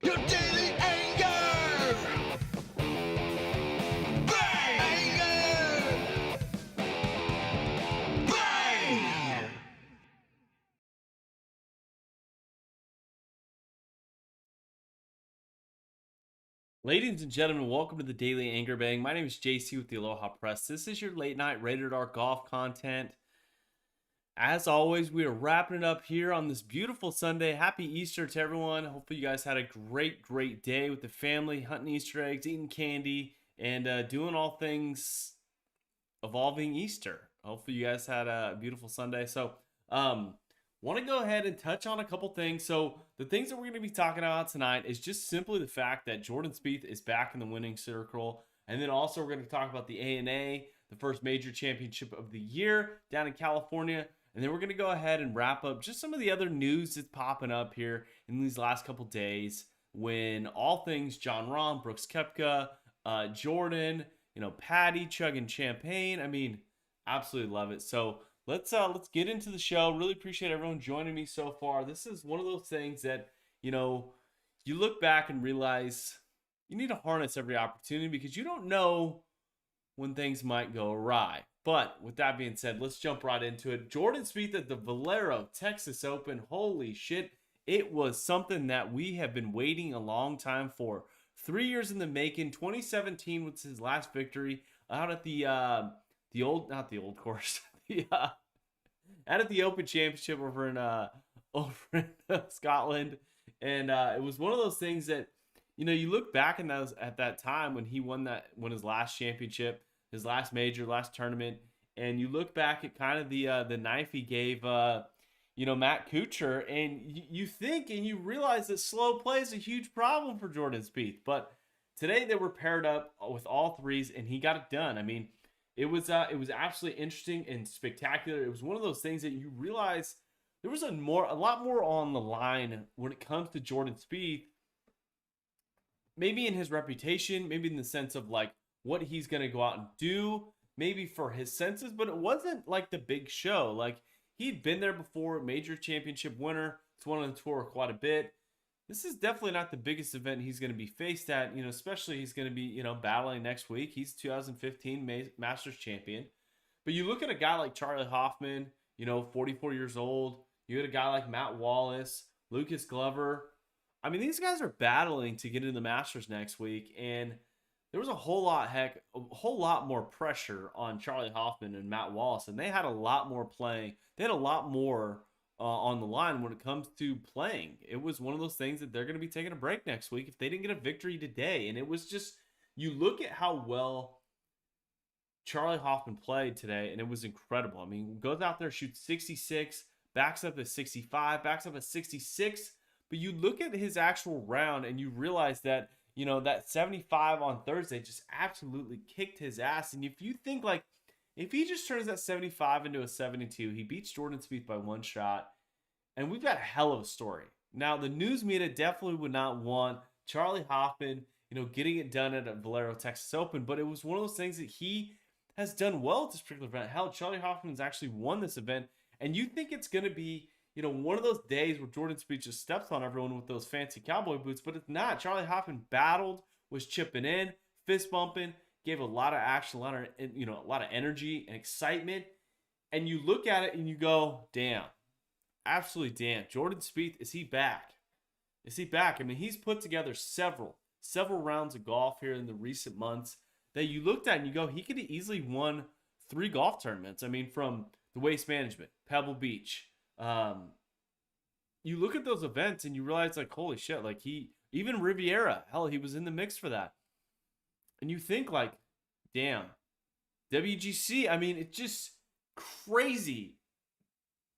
Your daily anger! Bang! Anger! Bang! Ladies and gentlemen, welcome to the Daily Anger Bang. My name is JC with the Aloha Press. This is your late night rated R golf content. As always, we are wrapping it up here on this beautiful Sunday. Happy Easter to everyone. Hopefully you guys had a great day with the family, hunting Easter eggs, eating candy, and doing all things evolving Easter. Hopefully you guys had a beautiful Sunday. So, want to go ahead and touch on a couple things. So the things that we're going to be talking about tonight is just simply the fact that Jordan Spieth is back in the winning circle. And then also we're going to talk about the ANA, the first major championship of the year down in California. And then we're going to go ahead and wrap up just some of the other news that's popping up here in these last couple days when all things Jon Rahm, Brooks Koepka, Jordan, Patty chugging champagne. I mean, absolutely love it. So let's get into the show. Really appreciate everyone joining me so far. This is one of those things that, you look back and realize you need to harness every opportunity because you don't know when things might go awry. But with that being said, let's jump right into it. Jordan Spieth at the Valero Texas Open. Holy shit. It was something that we have been waiting a long time for. 3 years in the making. 2017 was his last victory out at not the old course. Out at the Open Championship over in Scotland. And it was one of those things that, you look back and at that time when he won his last championship, his last major, last tournament, and you look back at kind of the knife he gave Matt Kuchar, and you think and you realize that slow play is a huge problem for Jordan Spieth. But today they were paired up with all threes, and he got it done. I mean, it was absolutely interesting and spectacular. It was one of those things that you realize there was a lot more on the line when it comes to Jordan Spieth. Maybe in his reputation, maybe in the sense of like what he's going to go out and do, maybe for his senses, but it wasn't like the big show. Like he'd been there before, major championship winner. He's won on the tour quite a bit. This is definitely not the biggest event he's going to be faced at, especially he's going to be, battling next week. He's 2015 Masters champion. But you look at a guy like Charlie Hoffman, 44 years old. You get a guy like Matt Wallace, Lucas Glover. I mean, these guys are battling to get into the Masters next week, and there was a whole lot more pressure on Charlie Hoffman and Matt Wallace, and they had a lot more playing. They had a lot more on the line when it comes to playing. It was one of those things that they're going to be taking a break next week if they didn't get a victory today. And it was just, you look at how well Charlie Hoffman played today, and it was incredible. I mean, goes out there, shoots 66, backs up at 65, backs up at 66. But you look at his actual round, and you realize that, that 75 on Thursday just absolutely kicked his ass. And if you think like, if he just turns that 75 into a 72, he beats Jordan Spieth by one shot, and we've got a hell of a story. Now, the news media definitely would not want Charlie Hoffman, getting it done at a Valero Texas Open, but it was one of those things that he has done well at this particular event. Hell, Charlie Hoffman's actually won this event, and you think it's going to be, one of those days where Jordan Spieth just steps on everyone with those fancy cowboy boots, but it's not. Charlie Hoffman battled, was chipping in, fist bumping, gave a lot of action, a lot of energy and excitement. And you look at it and you go, damn, absolutely damn. Jordan Spieth, is he back? Is he back? I mean, he's put together several rounds of golf here in the recent months that you looked at and you go, he could have easily won 3 golf tournaments. I mean, from the Waste Management, Pebble Beach. You look at those events and you realize, like, holy shit, like even Riviera, hell, he was in the mix for that. And you think, like, damn, WGC, I mean, it's just crazy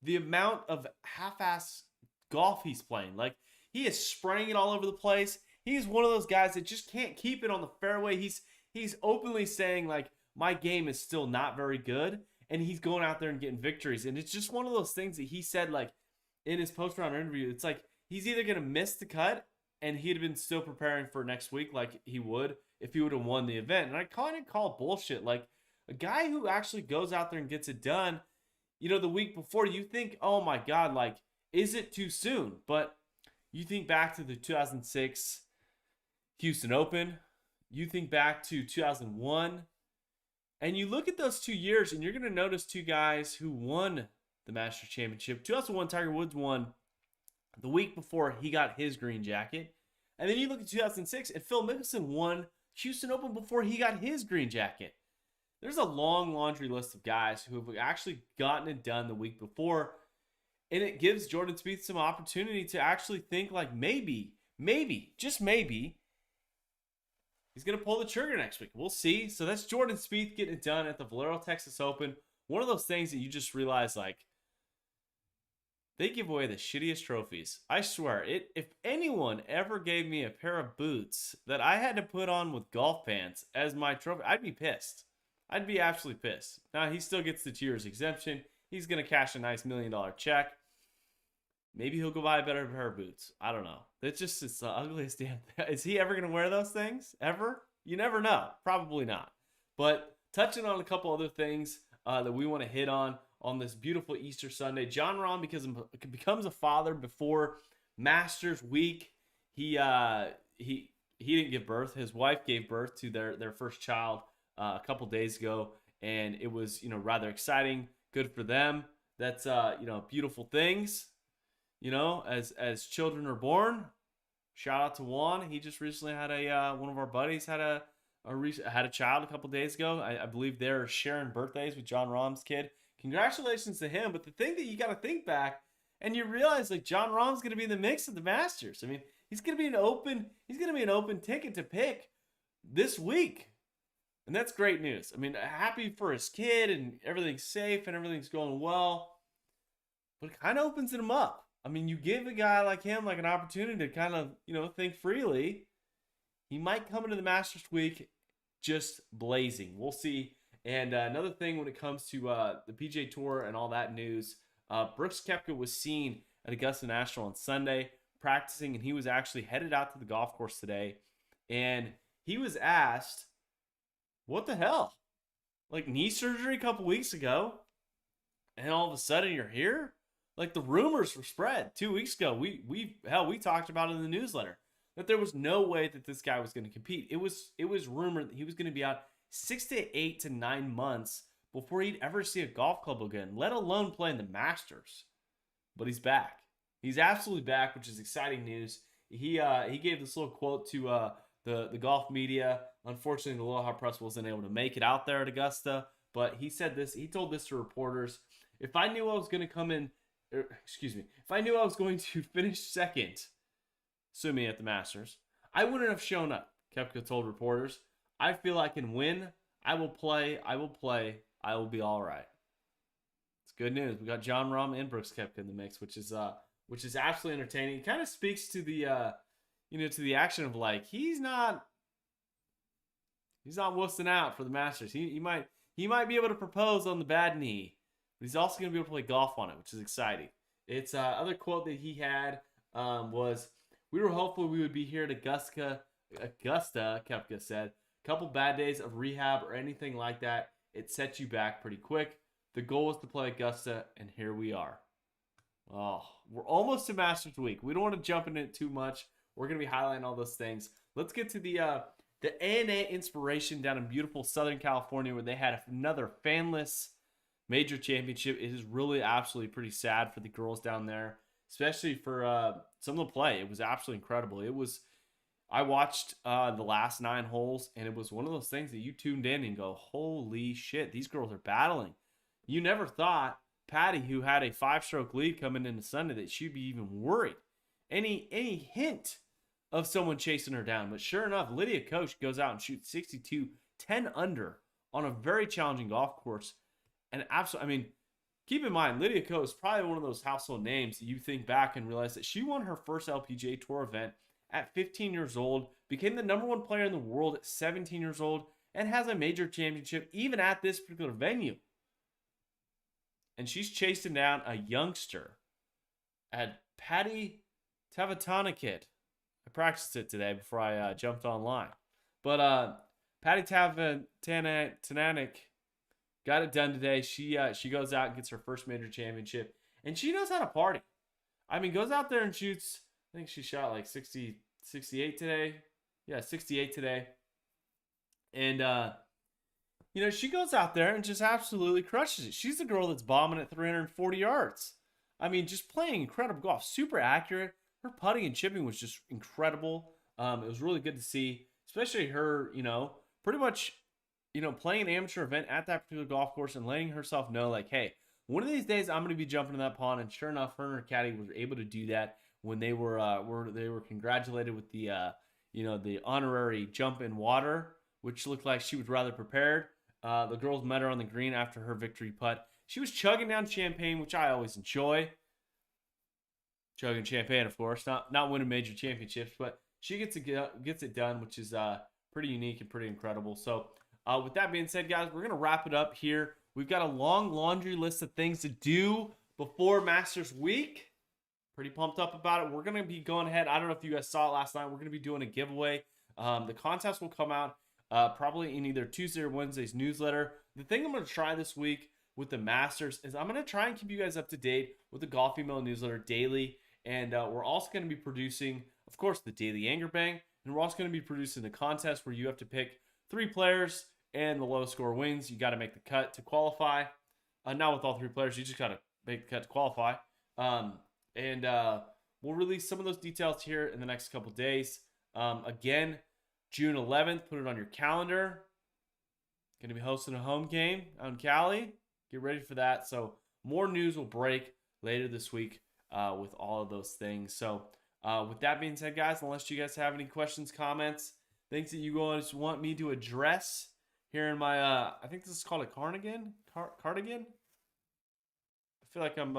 the amount of half-ass golf he's playing. Like, he is spraying it all over the place. He's one of those guys that just can't keep it on the fairway. He's openly saying, like, my game is still not very good. And he's going out there and getting victories. And it's just one of those things that he said, like, in his post-round interview. It's like, he's either going to miss the cut, and he'd have been still preparing for next week like he would if he would have won the event. And I kind of call bullshit. Like, a guy who actually goes out there and gets it done, the week before, you think, oh my God, like, is it too soon? But You think back to the 2006 Houston Open. You think back to 2001. And you look at those 2 years, and you're going to notice two guys who won the Masters Championship. 2001, Tiger Woods won the week before he got his green jacket. And then you look at 2006, and Phil Mickelson won Houston Open before he got his green jacket. There's a long laundry list of guys who have actually gotten it done the week before. And it gives Jordan Spieth some opportunity to actually think like maybe, just maybe, he's going to pull the trigger next week. We'll see. So that's Jordan Spieth getting it done at the Valero Texas Open. One of those things that you just realize, like, they give away the shittiest trophies. I swear, if anyone ever gave me a pair of boots that I had to put on with golf pants as my trophy, I'd be pissed. I'd be absolutely pissed. Now, he still gets the 2 years exemption. He's going to cash a nice $1 million check. Maybe he'll go buy a better pair of boots. I don't know. It's the ugliest damn thing. Is he ever going to wear those things? Ever? You never know. Probably not. But touching on a couple other things that we want to hit on this beautiful Easter Sunday. Jon Rahm becomes a father before Masters week. He didn't give birth. His wife gave birth to their first child a couple days ago, and it was rather exciting. Good for them. That's beautiful things. As children are born. Shout out to Juan. He just recently had one of our buddies had a child a couple days ago. I believe they're sharing birthdays with Jon Rahm's kid. Congratulations to him. But the thing that you got to think back, and you realize like Jon Rahm's going to be in the mix of the Masters. I mean, he's going to be an open ticket to pick this week. And that's great news. I mean, happy for his kid and everything's safe and everything's going well. But it kind of opens him up. I mean, you give a guy like him like an opportunity to kind of, think freely. He might come into the Masters week just blazing. We'll see. And another thing when it comes to the PGA Tour and all that news, Brooks Koepka was seen at Augusta National on Sunday practicing, and he was actually headed out to the golf course today. And he was asked, what the hell? Like knee surgery a couple weeks ago, and all of a sudden you're here? Like the rumors were spread 2 weeks ago. We talked about it in the newsletter that there was no way that this guy was going to compete. It was rumored that he was going to be out 6 to 8 to 9 months before he'd ever see a golf club again, let alone play in the Masters. But he's back. He's absolutely back, which is exciting news. He gave this little quote to the golf media. Unfortunately, the Aloha Press wasn't able to make it out there at Augusta, but he said this. He told this to reporters: if I knew I was going to finish second, sue me at the Masters, I wouldn't have shown up. Koepka told reporters, I feel I can win. I will play. I will be all right. It's good news. We got Jon Rahm and Brooks Koepka in the mix, which is absolutely entertaining. It kind of speaks to the to the action of like he's not wussing out for the Masters. He might be able to propose on the bad knee, but he's also going to be able to play golf on it, which is exciting. It's other quote that he had was, we were hopeful we would be here at Augusta, Koepka said. A couple bad days of rehab or anything like that, it sets you back pretty quick. The goal was to play Augusta, and here we are. Oh, we're almost to Masters Week. We don't want to jump into it too much. We're going to be highlighting all those things. Let's get to the ANA Inspiration down in beautiful Southern California, where they had another fanless major championship. It is really absolutely pretty sad for the girls down there, especially for some of the play. It was absolutely incredible. I watched the last 9 holes, and it was one of those things that you tuned in and go, holy shit, these girls are battling. You never thought Patty, who had a 5-stroke lead coming into Sunday, that she'd be even worried. Any hint of someone chasing her down. But sure enough, Lydia Koch goes out and shoots 62, 10 under on a very challenging golf course. And absolutely, keep in mind, Lydia Ko is probably one of those household names that you think back and realize that she won her first LPGA Tour event at 15 years old, became the #1 player in the world at 17 years old, and has a major championship even at this particular venue. And she's chasing down a youngster at Patty Tavatanakit. I practiced it today before I jumped online. But Patty Tavatanakit got it done today. She goes out and gets her first major championship. And she knows how to party. Goes out there and shoots I think she shot like 60, 68 today. Yeah, 68 today. And she goes out there and just absolutely crushes it. She's the girl that's bombing at 340 yards. I mean, just playing incredible golf, super accurate. Her putting and chipping was just incredible. It was really good to see, especially her, pretty much, playing an amateur event at that particular golf course and letting herself know, like, hey, one of these days I'm going to be jumping in that pond. And sure enough, her and her caddy were able to do that when they were congratulated with the honorary jump in water, which looked like she was rather prepared. The girls met her on the green after her victory putt. She was chugging down champagne, which I always enjoy. Chugging champagne, of course, not winning major championships, but she gets it done, which is pretty unique and pretty incredible. So, with that being said, guys, we're gonna wrap it up here. We've got a long laundry list of things to do before Masters Week. Pretty pumped up about it. We're gonna be going ahead. I don't know if you guys saw it last night. We're gonna be doing a giveaway. The contest will come out probably in either Tuesday or Wednesday's newsletter. The thing I'm going to try this week with the Masters is I'm going to try and keep you guys up to date with the Golf Email newsletter daily. And we're also going to be producing, of course, the Daily Anger Bang. And we're also going to be producing the contest where you have to pick 3 players and the lowest score wins. You got to make the cut to qualify. Not with all 3 players. You just got to make the cut to qualify. And we'll release some of those details here in the next couple days. Again, June 11th, put it on your calendar. Going to be hosting a home game out in Cali. Get ready for that. So more news will break later this week with all of those things. So with that being said, guys, unless you guys have any questions, comments, things that you guys want me to address here in my, I think this is called a cardigan? Cardigan? I feel like I'm,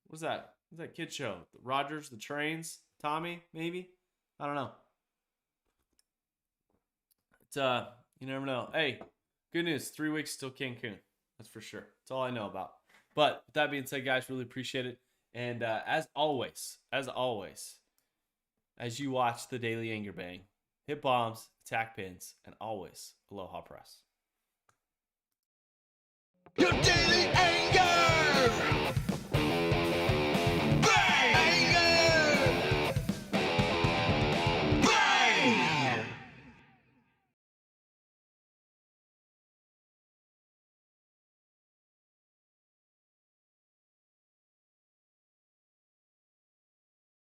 what's that? What's that kid show? The Rogers, the Trains, Tommy, maybe? I don't know. You never know. Hey, good news. 3 weeks till Cancun. That's for sure. That's all I know about. But with that being said, guys, really appreciate it. And as always, as you watch the Daily Anger Bang, hit bombs, attack pins, and always aloha press. Your daily anger.